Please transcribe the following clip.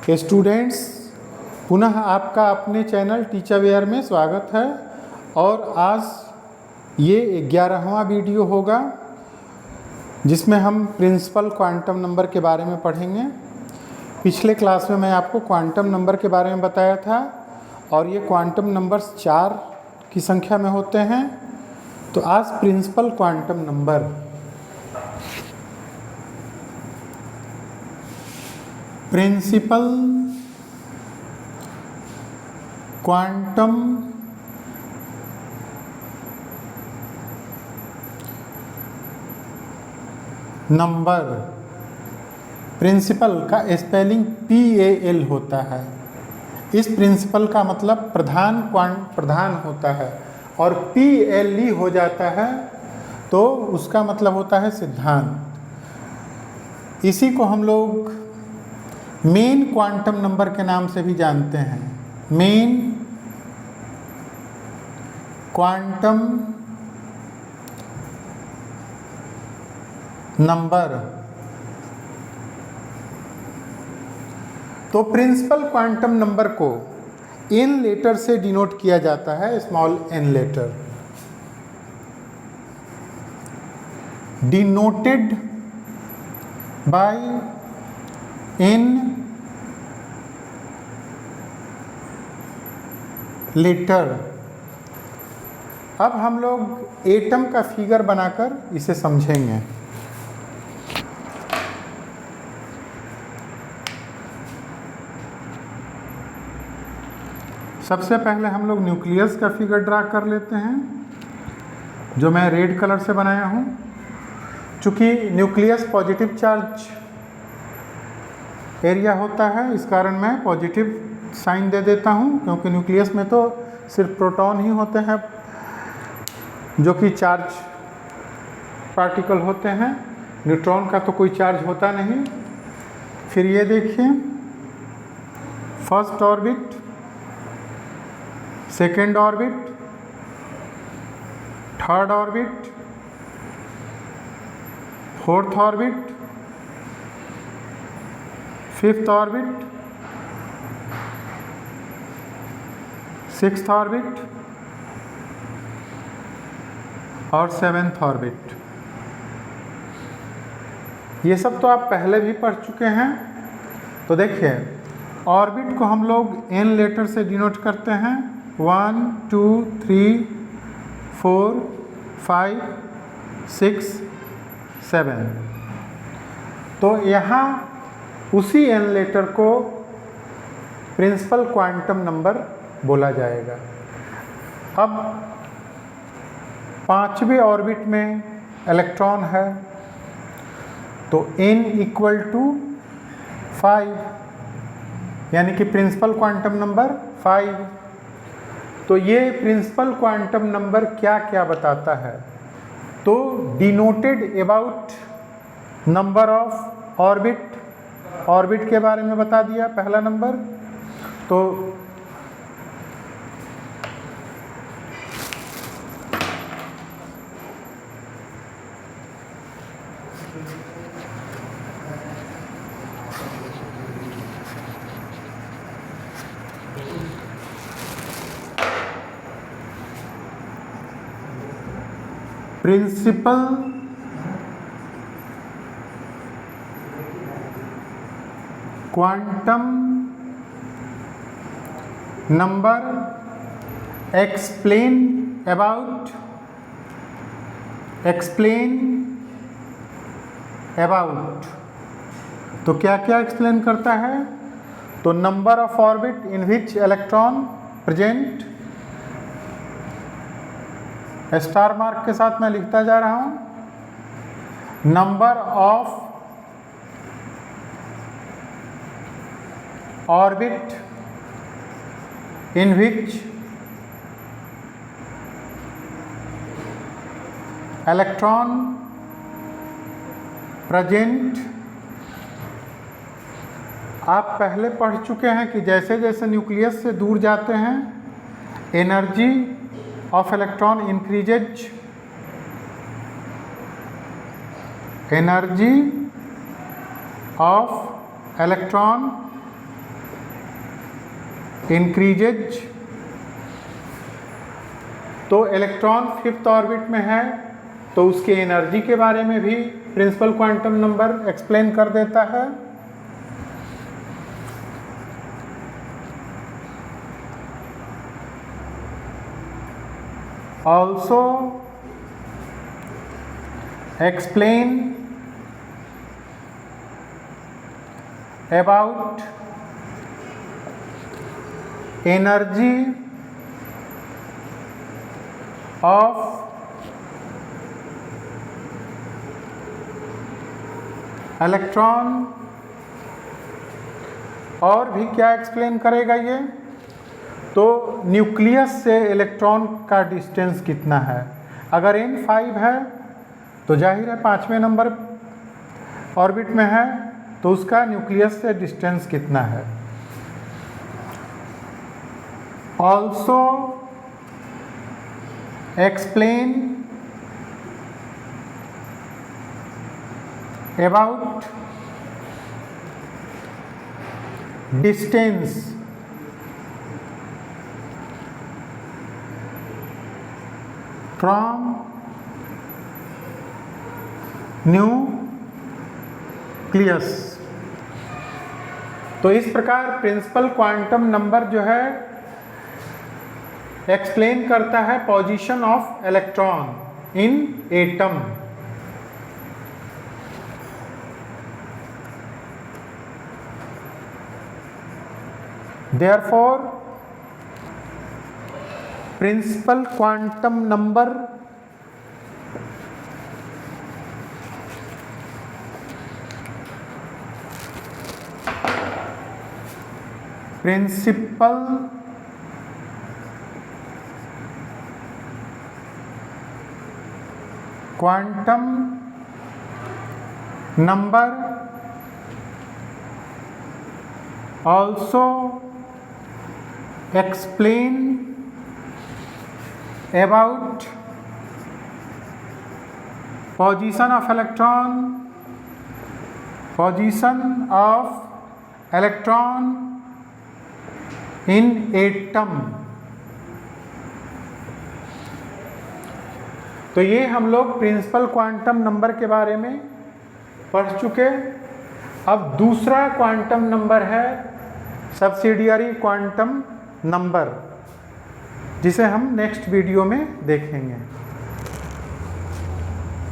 Students, पुनः आपका अपने चैनल टीचरवेयर में स्वागत है। और आज ये 11वां वीडियो होगा जिसमें हम प्रिंसिपल क्वांटम नंबर के बारे में पढ़ेंगे। पिछले क्लास में मैं आपको क्वांटम नंबर के बारे में बताया था और ये क्वांटम नंबर्स 4 की संख्या में होते हैं। तो आज principal quantum number principal quantum number, principal का स्पेलिंग PAL होता है। इस प्रिंसिपल का मतलब प्रधान होता है और PLE हो जाता है तो उसका मतलब होता है सिद्धांत। इसी को हम लोग मेन क्वांटम नंबर के नाम से भी जानते हैं। Main quantum number. तो प्रिंसिपल क्वांटम नंबर को n लेटर से डिनोट किया जाता है, small n letter, denoted by n letter. अब हम लोग एटम का फिगर बनाकर इसे समझेंगे। सबसे पहले हम लोग न्यूक्लियस का फिगर ड्रा कर लेते हैं, जो मैं रेड कलर से बनाया हूं। चूंकि न्यूक्लियस पॉजिटिव चार्ज एरिया होता है, इस कारण मैं पॉजिटिव साइन दे देता हूं, क्योंकि न्यूक्लियस में तो सिर्फ प्रोटॉन ही होते हैं जो कि चार्ज पार्टिकल होते हैं। न्यूट्रॉन का तो कोई चार्ज होता नहीं। फिर ये देखिए, first orbit, second orbit, third orbit, fourth orbit, fifth orbit, sixth orbit और सेवेंथ ऑर्बिट। ये सब तो आप पहले भी पढ़ चुके हैं। तो देखिए, ऑर्बिट को हम लोग n लेटर से डिनोट करते हैं। 1 2 3 4 5 6 7। तो यहाँ उसी n लेटर को प्रिंसिपल क्वांटम नंबर बोला जाएगा। अब 5वें ऑर्बिट में इलेक्ट्रॉन है तो n = 5, यानी कि प्रिंसिपल क्वांटम नंबर 5। तो ये प्रिंसिपल क्वांटम नंबर क्या क्या बताता है? तो denoted about number of orbit, orbit के बारे में बता दिया पहला नंबर। तो principal quantum number explain about तो क्या क्या एक्सप्लेन करता है? तो number of orbit in which electron present, star mark के साथ मैं लिखता जा रहा हूं, number of orbit in which electron present. आप पहले पढ़ चुके हैं कि जैसे जैसे न्यूक्लियस से दूर जाते हैं, energy of electron increases, energy of electron increases, तो इलेक्ट्रॉन 5th ऑर्बिट में है तो उसके एनर्जी के बारे में भी प्रिंसिपल क्वांटम नंबर एक्सप्लेन कर देता है। Also explain about energy of electron. और भी क्या एक्सप्लेन करेगा ये, तो न्यूक्लियस से इलेक्ट्रॉन का डिस्टेंस कितना है। अगर n 5 है तो जाहिर है 5वें नंबर ऑर्बिट में है तो उसका न्यूक्लियस से डिस्टेंस कितना है। Also explain about distance from nucleus. तो इस प्रकार प्रिंसिपल क्वांटम नंबर जो है एक्सप्लेन करता है position of electron in atom. Therefore, principal quantum number also explain about position of electron in atom। तो ये हम लोग प्रिंसिपल क्वांटम नंबर के बारे में पढ़ चुके। अब दूसरा क्वांटम नंबर है सब्सिडियरी क्वांटम नंबर, जिसे हम नेक्स्ट वीडियो में देखेंगे।